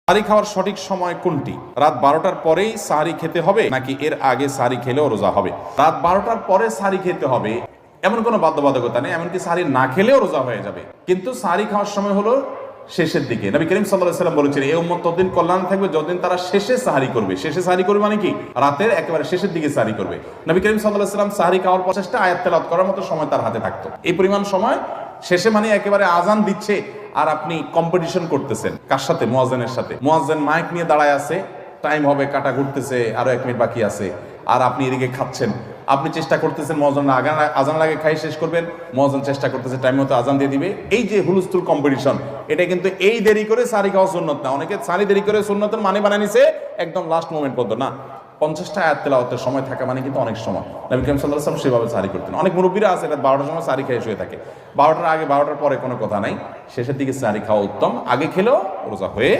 সাহারি খাওয়ার সঠিক সময় কোনটি? রাত 12টার পরেই সাহারি খেতে হবে নাকি এর আগে সাহারি খেলেও রোজা হবে? রাত 12টার পরে সাহারি খেতে হবে এমন কোনো বাধ্যবাধকতা নেই, এমনকি সাহারি না খেলেও রোজা হয়ে যাবে। কিন্তু সাহারি খাওয়ার সময় হলো শেষের দিকে। নবী করিম সাল্লাল্লাহু আলাইহি ওয়াসাল্লাম বলেছেন, এই উম্মত ততদিন কল্যাণ থাকবে যতদিন তারা শেষে সাহারি করবে। শেষে সাহারি করবে মানে কি? রাতের একেবারে শেষের দিকে সাহারি করবে। নবী করিম সাল্লাল্লাহু আলাইহি ওয়াসাল্লাম সাহারি খাওয়ার 50টা আয়াত তেলাওয়াত করার মতো সময় তার হাতে থাকতো। এই পরিমাণ সময় শেষে মানে একেবারে আজান দিচ্ছে আর আপনি কম্পিটিশন করতেছেন কার সাথে? মুয়াজ্জিনের সাথে। মুয়াজ্জিন মাইক নিয়ে দাঁড়ায় আছে, টাইম হবে, কাটা ঘুরতেছে, আরো 1 মিনিট বাকি আছে, আর আপনি এদিকে খাচ্ছেন। আপনি চেষ্টা করতেছেন মুয়াজ্জিন আজান লাগে খাই শেষ করবেন, মুয়াজ্জিন চেষ্টা করতেছে টাইম মতো আজান দিয়ে দিবে। এই যে হুলস্থুল কম্পিটিশন, এটা কিন্তু এই দেরি করে সাহারি খাওয়া সুন্নত না। অনেকে সাহারি দেরি করে সুন্নতের মানে বানিয়ে নিছে একদম লাস্ট মোমেন্ট পর্যন্ত। না, 50টা আয়াত তেলাওয়াতের সময় থাকা মানে কিন্তু অনেক সময়। নবী করিম সাল্লাল্লাহু আলাইহি ওয়াসাল্লাম সেভাবে সাহারি করতেন। অনেক মুরব্বীরা আছে এটা 12টার সময় সাহারি খেয়ে শুয়ে থাকে। 12টার আগে 12টার পরে কোনো কথা নাই, শেষের দিকে সাহারি খাওয়া উত্তম। আগে খেলেও রোজা হয়ে